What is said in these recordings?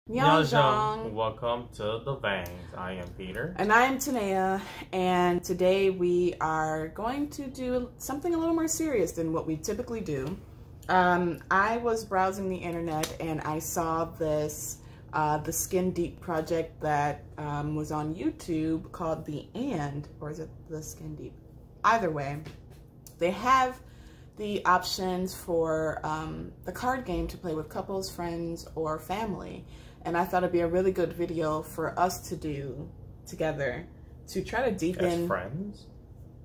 Nyajong. Welcome to the Vangs. I am Peter. And I am Tanaya, and today we are going to do something a little more serious than what we typically do. I was browsing the internet and I saw this, the Skin Deep project that was on YouTube called or is it the Skin Deep? Either way, they have the options for the card game to play with couples, friends, or family. And I thought it'd be a really good video for us to do together to try to deepen. As friends?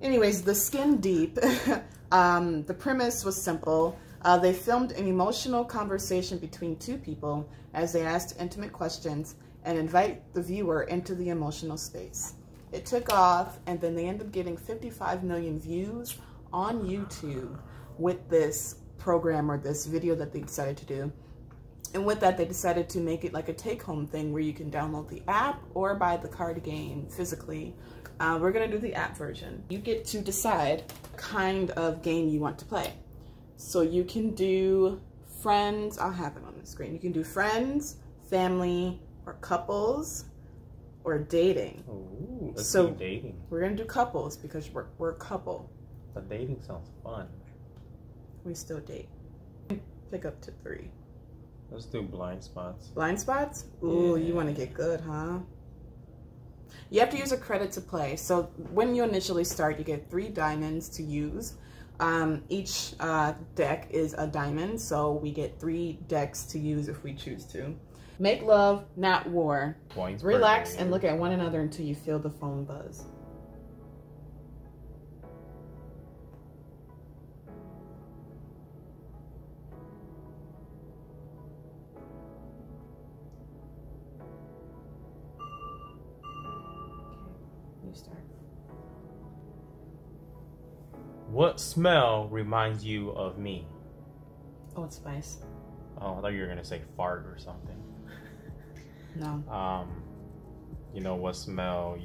Anyways, the Skin Deep, the premise was simple. They filmed an emotional conversation between two people as they asked intimate questions and invite the viewer into the emotional space. It took off, and then they ended up getting 55 million views on YouTube with this program or this video that they decided to do. And with that, they decided to make it like a take-home thing where you can download the app or buy the card game physically. We're gonna do the app version. You get to decide what kind of game you want to play. So you can do friends, I'll have it on the screen. You can do friends, family, or couples, or dating. Ooh, let's so do dating. We're gonna do couples because we're a couple. But dating sounds fun. We still date. Pick up to 3. Let's do blind spots. Blind spots? Ooh, yeah. You want to get good, huh? You have to use a credit to play. So when you initially start, you get 3 diamonds to use. Each deck is a diamond, so we get 3 decks to use if we choose to. Make love, not war. Points. Relax and look at one another until you feel the phone buzz. Start. What smell reminds you of me? Old Spice. Oh, I thought you were gonna say fart or something. No. You know what smell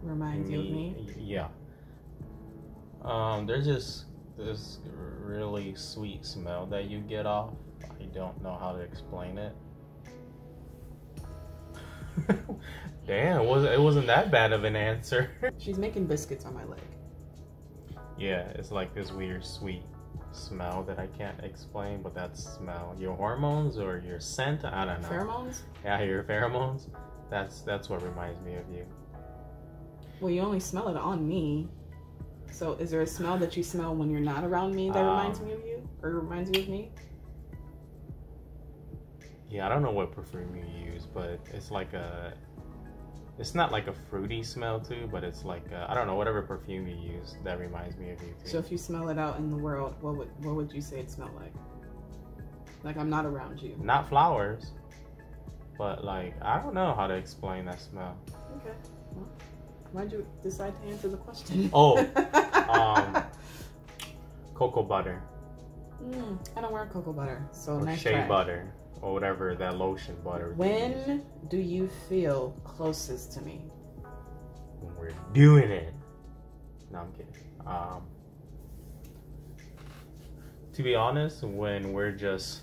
reminds you of me? Yeah. There's just this really sweet smell that you get off. I don't know how to explain it. Damn, it wasn't that bad of an answer. She's making biscuits on my leg. Yeah, it's like this weird sweet smell that I can't explain, but that smell. Your hormones or your scent? I don't know. Pheromones? Yeah, your pheromones. That's what reminds me of you. Well, you only smell it on me. So is there a smell that you smell when you're not around me that reminds me of you? Or reminds you of me? Yeah, I don't know what perfume you use, but it's like it's not like a fruity smell too, but it's like I don't know, whatever perfume you use that reminds me of you too. So if you smell it out in the world, what would you say it smelled like? Like I'm not around you. Not flowers, but like I don't know how to explain that smell. Okay. Well, why'd you decide to answer the question? Oh, cocoa butter. I don't wear cocoa butter, so or nice shea try. butter. Or whatever that lotion butter. When do you feel closest to me? When we're doing it. No, I'm kidding. To be honest, when we're just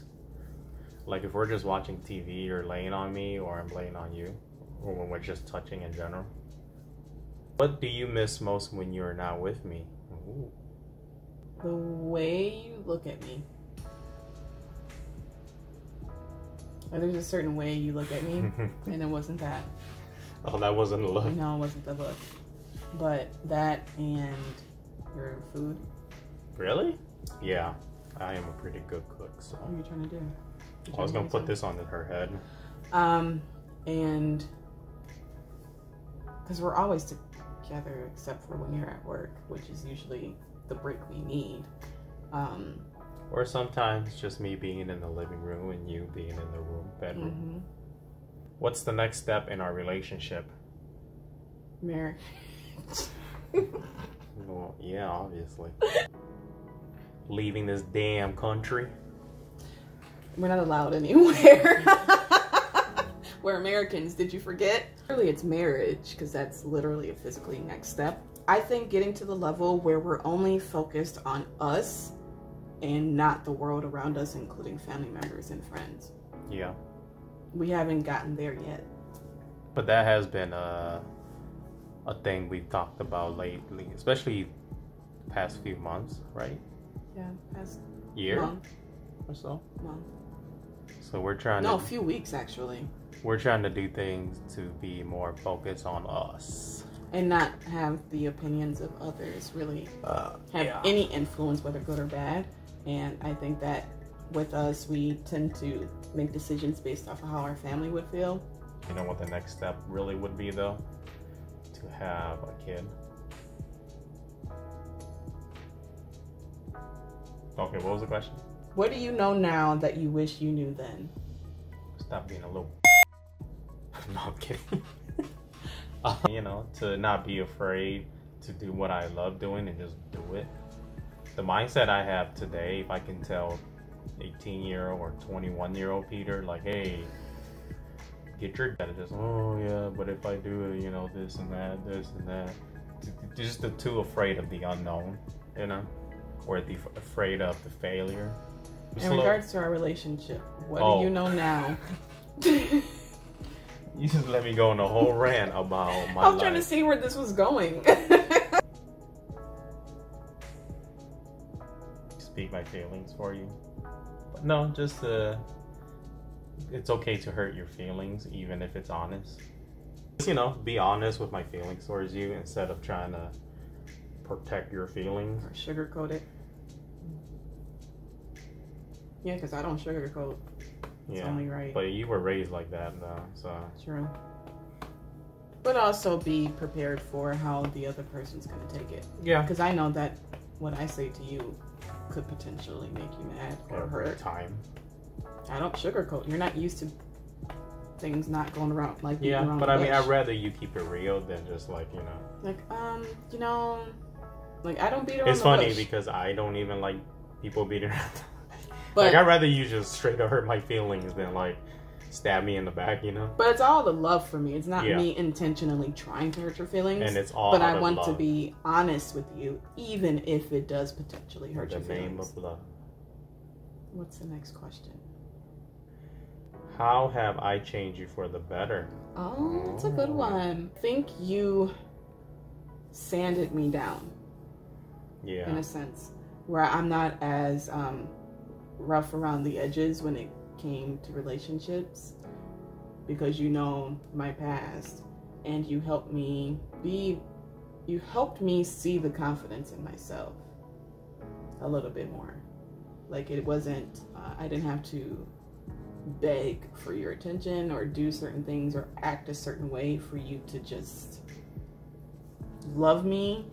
like if we're just watching TV, you're laying on me or I'm laying on you, or when we're just touching in general. What do you miss most when you're not with me? Ooh. The way you look at me. Or there's a certain way you look at me, and it wasn't that. Oh, that wasn't a look. No, it wasn't the look. But that and your food. Really? Yeah, I am a pretty good cook. So. What are you trying to do? I was gonna put this on her head. And because we're always together except for when you're at work, which is usually the break we need. Or sometimes just me being in the living room and you being in the bedroom. What's the next step in our relationship? Marriage. Well, yeah, obviously. Leaving this damn country. We're not allowed anywhere. We're Americans, did you forget? Really, it's marriage, because that's literally a physically next step. I think getting to the level where we're only focused on us and not the world around us, including family members and friends. Yeah. We haven't gotten there yet. But that has been a thing we've talked about lately, especially past few months, right? Yeah, past year month or so. Month. So we're trying a few weeks actually. We're trying to do things to be more focused on us and not have the opinions of others really have any influence, whether good or bad. And I think that with us, we tend to make decisions based off of how our family would feel. You know what the next step really would be, though? To have a kid. Okay, what was the question? What do you know now that you wish you knew then? Stop being a little... No, I'm kidding. You know, to not be afraid to do what I love doing and just do it. The mindset I have today, if I can tell 18-year-old or 21-year-old Peter, like, hey, get your dad, just, oh yeah, but if I do it, you know, this and that. Just the too afraid of the unknown, you know, or the afraid of the failure. In regards to our relationship, what do you know now? You just let me go on a whole rant about my life. I'm trying to see where this was going. Speak my feelings for you. But no, just it's okay to hurt your feelings, even if it's honest. Just, you know, be honest with my feelings towards you instead of trying to protect your feelings. Or sugarcoat it. Yeah, because I don't sugarcoat. It's only right. But you were raised like that, though, so. True. But also be prepared for how the other person's going to take it. Yeah. Because I know that what I say to you could potentially make you mad or hurt. Time. I don't sugarcoat. You're not used to things not going around like yeah. Around but I mean, I'd rather you keep it real than just like, you know. Like you know, like I don't beat around It's the funny bush. Because I don't even like people beating around. But, like I'd rather you just straight up hurt my feelings than like stab me in the back, you know. But it's all the love for me. It's not me intentionally trying to hurt your feelings. And it's all. But I want to be honest with you, even if it does potentially hurt your feelings. In the name of love. What's the next question? How have I changed you for the better? Oh, that's a good one. I think you sanded me down. Yeah. In a sense, where I'm not as rough around the edges when it came to relationships, because you know my past, and you helped me see the confidence in myself a little bit more. Like it wasn't, I didn't have to beg for your attention or do certain things or act a certain way for you to just love me.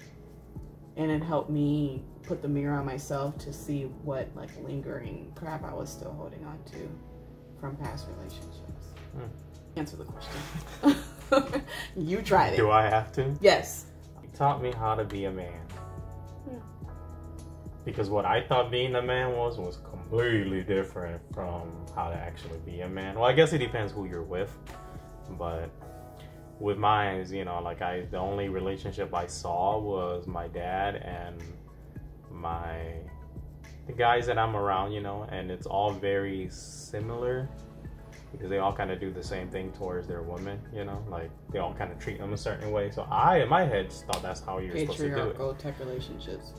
And it helped me put the mirror on myself to see what like lingering crap I was still holding on to from past relationships. Answer the question. You tried it. Do I have to? Yes. You taught me how to be a man. Because what I thought being a man was completely different from how to actually be a man. Well, I guess it depends who you're with. But with mine, you know, like the only relationship I saw was my dad and the guys that I'm around, you know, and it's all very similar because they all kind of do the same thing towards their women, you know, like they all kind of treat them a certain way. So I, in my head, just thought that's how you're supposed to do it. Patriarchal type relationships.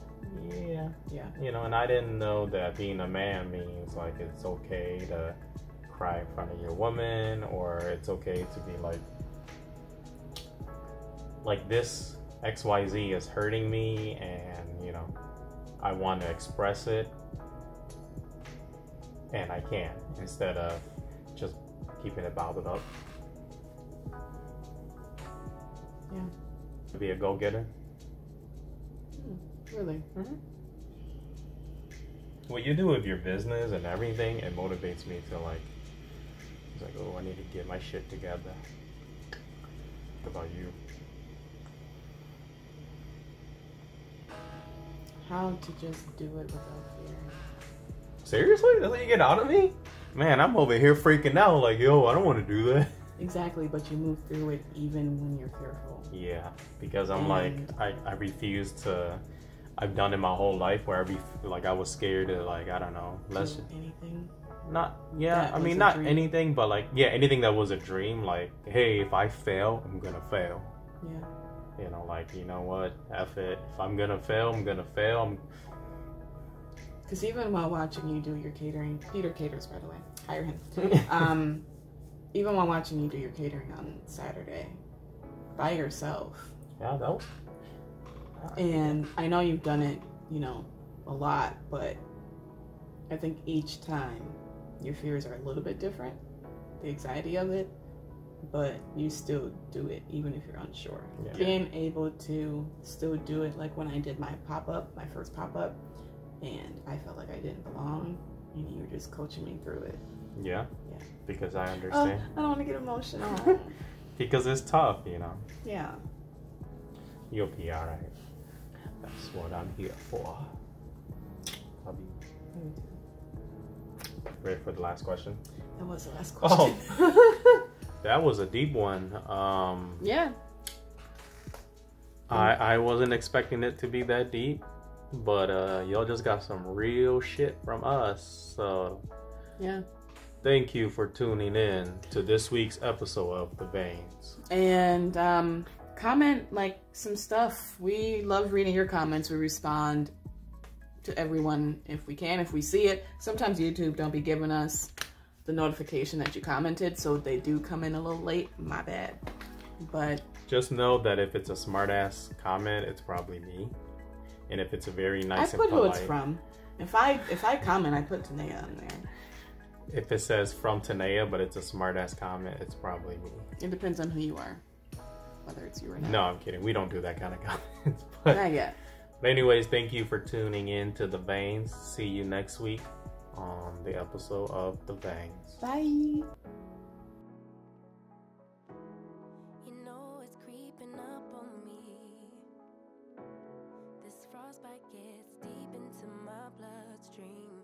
Yeah. Yeah. You know, and I didn't know that being a man means like it's okay to cry in front of your woman, or it's okay to be like this XYZ is hurting me, and you know, I want to express it and I can't, instead of just keeping it bottled up. Yeah. To be a go-getter. Really? Mm-hmm. What you do with your business and everything, it motivates me to like, it's like, oh, I need to get my shit together. What about you? How to just do it without fear. Seriously? That's what you get out of me? Man, I'm over here freaking out like, yo, I don't want to do that. Exactly, but you move through it even when you're fearful. Yeah, because I'm like, I refuse to, I've done it my whole life where I was scared to like, I don't know, Do anything. I mean, not anything, but like, yeah, anything that was a dream. Like, hey, if I fail, I'm gonna fail. Yeah. You know, like, you know what? F it. If I'm gonna fail, I'm gonna fail. Because even while watching you do your catering, Peter caters, by the way, hire him. Even while watching you do your catering on Saturday, by yourself. Yeah, that was. And I know you've done it, you know, a lot, but I think each time your fears are a little bit different, the anxiety of it, but you still do it even if you're unsure. Yeah. Being able to still do it, like when I did my pop-up, my first pop-up, and I felt like I didn't belong, and you were just coaching me through it. Yeah? Yeah. Because I understand. I don't want to get emotional. Because it's tough, you know? Yeah. You'll be alright. That's what I'm here for. I'll be... Ready for the last question? That was the last question. Oh, that was a deep one. Yeah. I wasn't expecting it to be that deep, but y'all just got some real shit from us. So yeah. Thank you for tuning in to this week's episode of The Vangs. And comment like some stuff. We love reading your comments. We respond to everyone if we can, if we see it. Sometimes YouTube don't be giving us the notification that you commented, so they do come in a little late. My bad. But just know that if it's a smart ass comment, it's probably me. And if it's a very nice and polite, I put who it's from. If I comment, I put Tanaya on there. If it says from Tanaya, but it's a smart ass comment, it's probably me. It depends on who you are, whether it's you or not. No, I'm kidding. We don't do that kind of comments. But, not yet. But anyways, thank you for tuning in to The Vangs. See you next week on the episode of The Vangs. Bye. You know it's creeping up on me. This frostbite gets deep into my bloodstream.